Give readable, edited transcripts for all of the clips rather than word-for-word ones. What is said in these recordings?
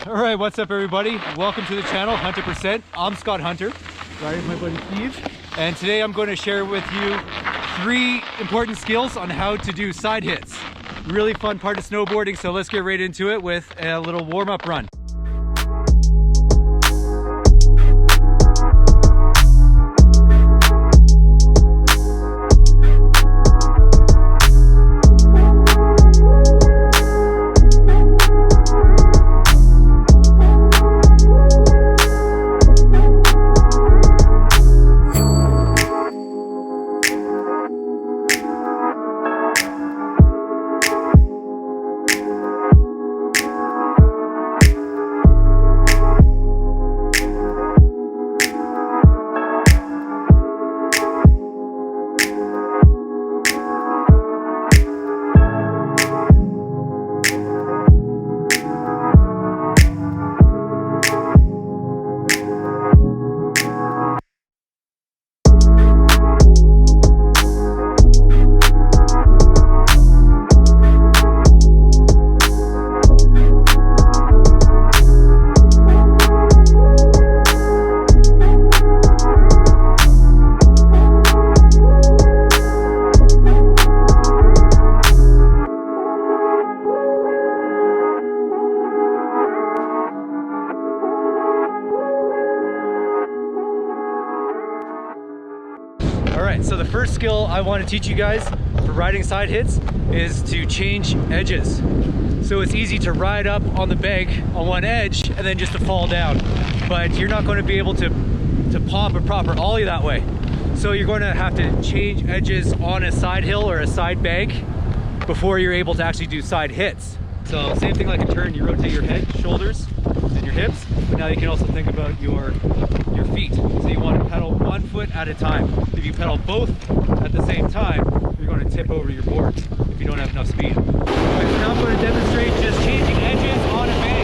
All right, what's up everybody? Welcome to the channel, 100%. I'm Scott Hunter, riding with my buddy Steve. And today I'm going to share with you 3 important skills on how to do side hits. Really fun part of snowboarding, so let's get right into it with a little warm-up run. Alright, so the first skill I want to teach you guys for riding side hits is to change edges. So it's easy to ride up on the bank on one edge and then just to fall down, but you're not going to be able to pop a proper ollie that way. So you're going to have to change edges on a side hill or a side bank before you're able to actually do side hits. So same thing like a turn, you rotate your head, shoulders, and your hips, but now you can also think about your feet. So you want to pedal one foot at a time. If you pedal both at the same time, you're going to tip over your board if you don't have enough speed. Alright, so now I'm going to demonstrate just changing edges on a bank.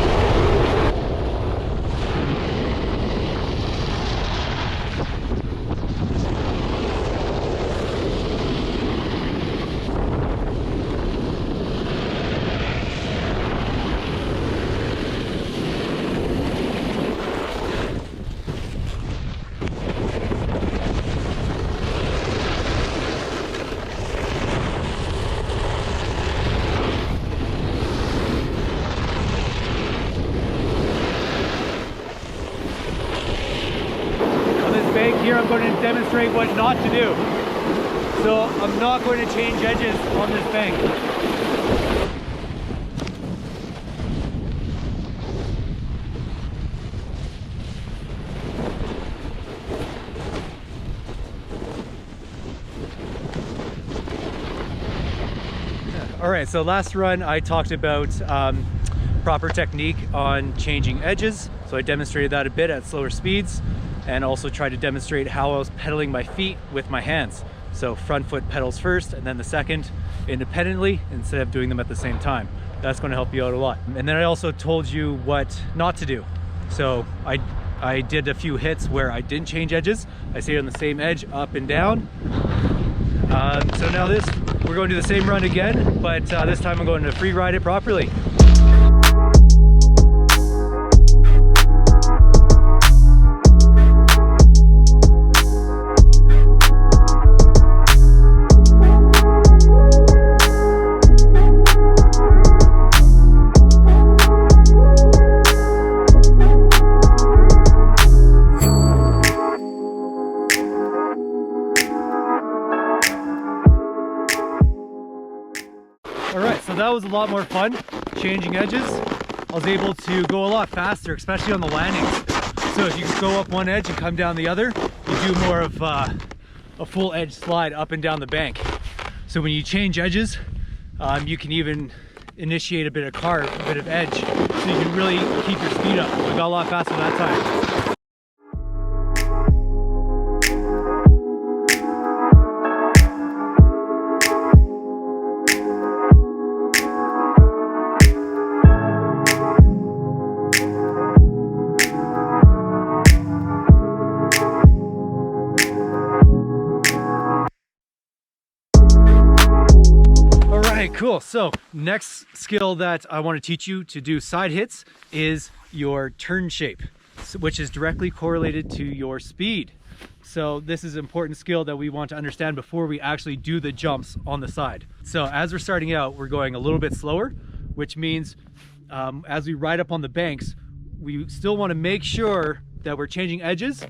Here I'm going to demonstrate what not to do. So I'm not going to change edges on this bank. Alright, so last run I talked about proper technique on changing edges. So I demonstrated that a bit at slower speeds, and also try to demonstrate how I was pedaling my feet with my hands. So front foot pedals first and then the second independently instead of doing them at the same time. That's going to help you out a lot. And then I also told you what not to do. So I did a few hits where I didn't change edges. I stayed on the same edge up and down. So now we're going to do the same run again, but this time I'm going to free ride it properly. Alright, so that was a lot more fun, changing edges. I was able to go a lot faster, especially on the landings. So if you go up one edge and come down the other, you do more of a full edge slide up and down the bank. So when you change edges, you can even initiate a bit of carve, a bit of edge, so you can really keep your speed up. I got a lot faster that time. Cool, so next skill that I want to teach you to do side hits is your turn shape, which is directly correlated to your speed. So this is an important skill that we want to understand before we actually do the jumps on the side. So as we're starting out, we're going a little bit slower, which means as we ride up on the banks, we still want to make sure that we're changing edges,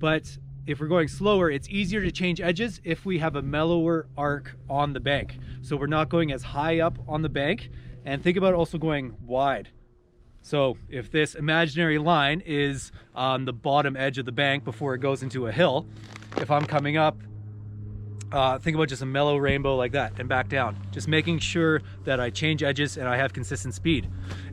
but if we're going slower, it's easier to change edges if we have a mellower arc on the bank. So we're not going as high up on the bank, and think about also going wide. So if this imaginary line is on the bottom edge of the bank before it goes into a hill, if I'm coming up, think about just a mellow rainbow like that and back down. Just making sure that I change edges and I have consistent speed.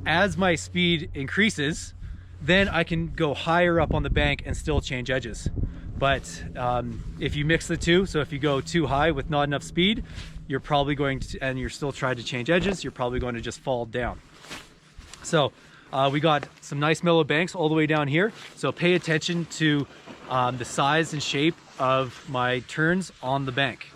As my speed increases, then I can go higher up on the bank and still change edges. But if you mix the two, so if you go too high with not enough speed, you're probably going to, and you're still trying to change edges, you're probably going to just fall down. So we got some nice mellow banks all the way down here. So pay attention to the size and shape of my turns on the bank.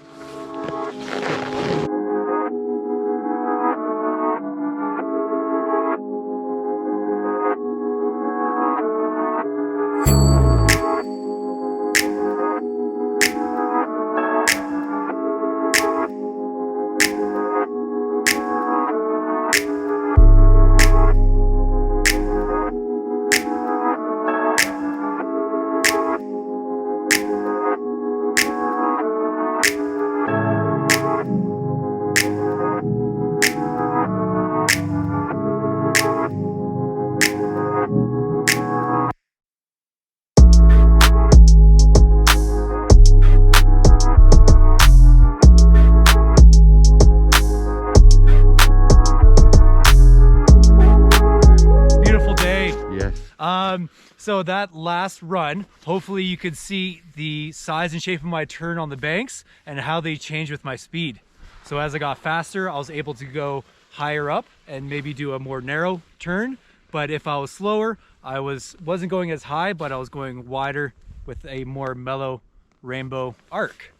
So that last run, hopefully you could see the size and shape of my turn on the banks and how they change with my speed. So as I got faster, I was able to go higher up and maybe do a more narrow turn. But if I was slower, I wasn't going as high, but I was going wider with a more mellow rainbow arc.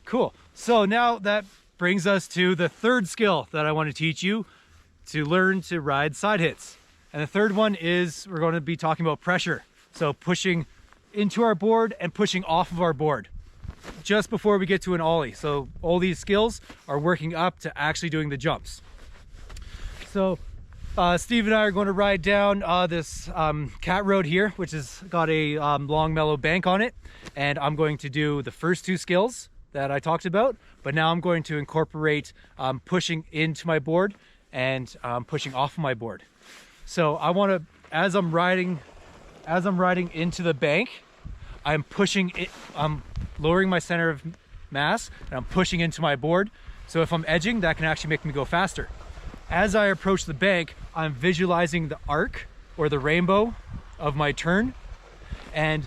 Cool. So now that brings us to the third skill that I want to teach you to learn to ride side hits. And the third one is we're going to be talking about pressure. So pushing into our board and pushing off of our board just before we get to an ollie. So all these skills are working up to actually doing the jumps. So Steve and I are going to ride down this cat road here, which has got a long mellow bank on it. And I'm going to do the first two skills that I talked about, but now I'm going to incorporate pushing into my board and pushing off of my board. So I want to, as I'm riding into the bank, I'm pushing it, I'm lowering my center of mass and I'm pushing into my board. So if I'm edging, that can actually make me go faster. As I approach the bank, I'm visualizing the arc or the rainbow of my turn. And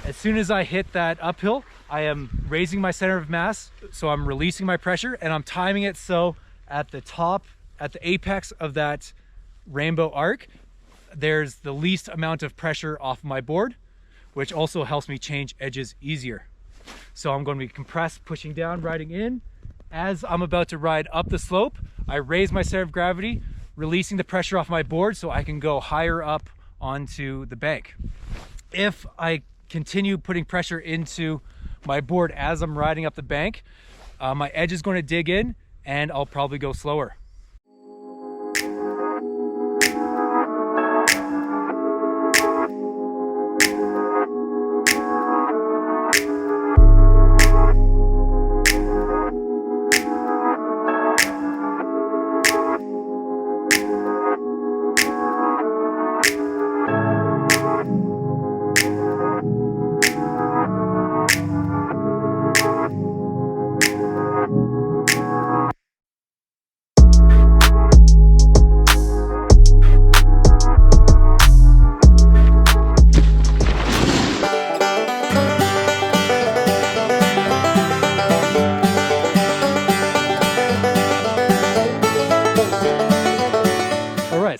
as soon as I hit that uphill, I am raising my center of mass. So I'm releasing my pressure and I'm timing it so at the top, at the apex of that rainbow arc, there's the least amount of pressure off my board, which also helps me change edges easier. So I'm going to be compressed, pushing down, riding in. As I'm about to ride up the slope, I raise my center of gravity, releasing the pressure off my board so I can go higher up onto the bank. If I continue putting pressure into my board as I'm riding up the bank, my edge is going to dig in and I'll probably go slower.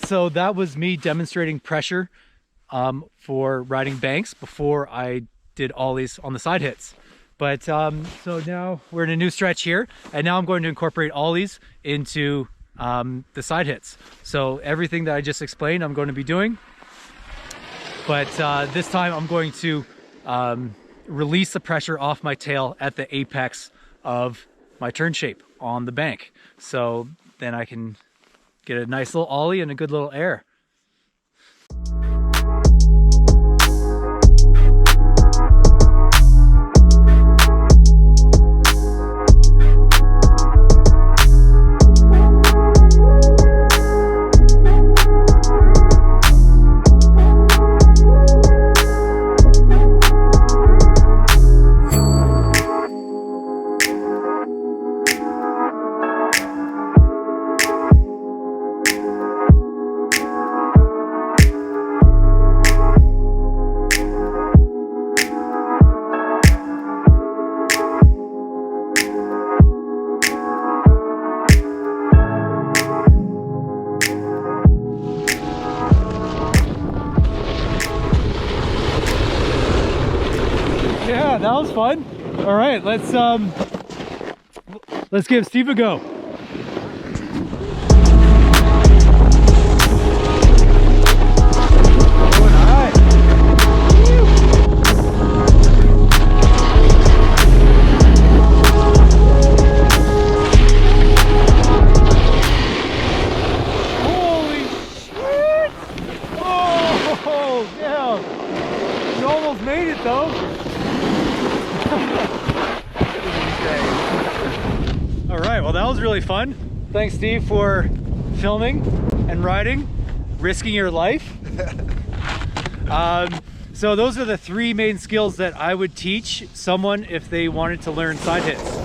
So that was me demonstrating pressure for riding banks before I did ollies on the side hits. But so now we're in a new stretch here, and now I'm going to incorporate ollies into the side hits. So everything that I just explained, I'm going to be doing. But this time I'm going to release the pressure off my tail at the apex of my turn shape on the bank. So then I can get a nice little ollie and a good little air. Yeah, that was fun. All right, let's give Steve a go. Holy shit! Oh, yeah. You almost made it though. All right, well that was really fun. Thanks Steve for filming and riding, risking your life. So those are the three main skills that I would teach someone if they wanted to learn side hits.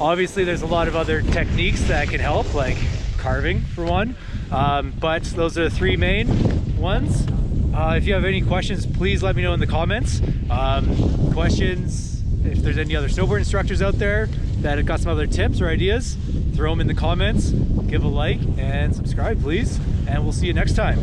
Obviously there's a lot of other techniques that can help, like carving for one, but those are the three main ones. If you have any questions, please let me know in the comments. Questions, if there's any other snowboard instructors out there that have got some other tips or ideas, throw them in the comments, give a like and subscribe please, and we'll see you next time.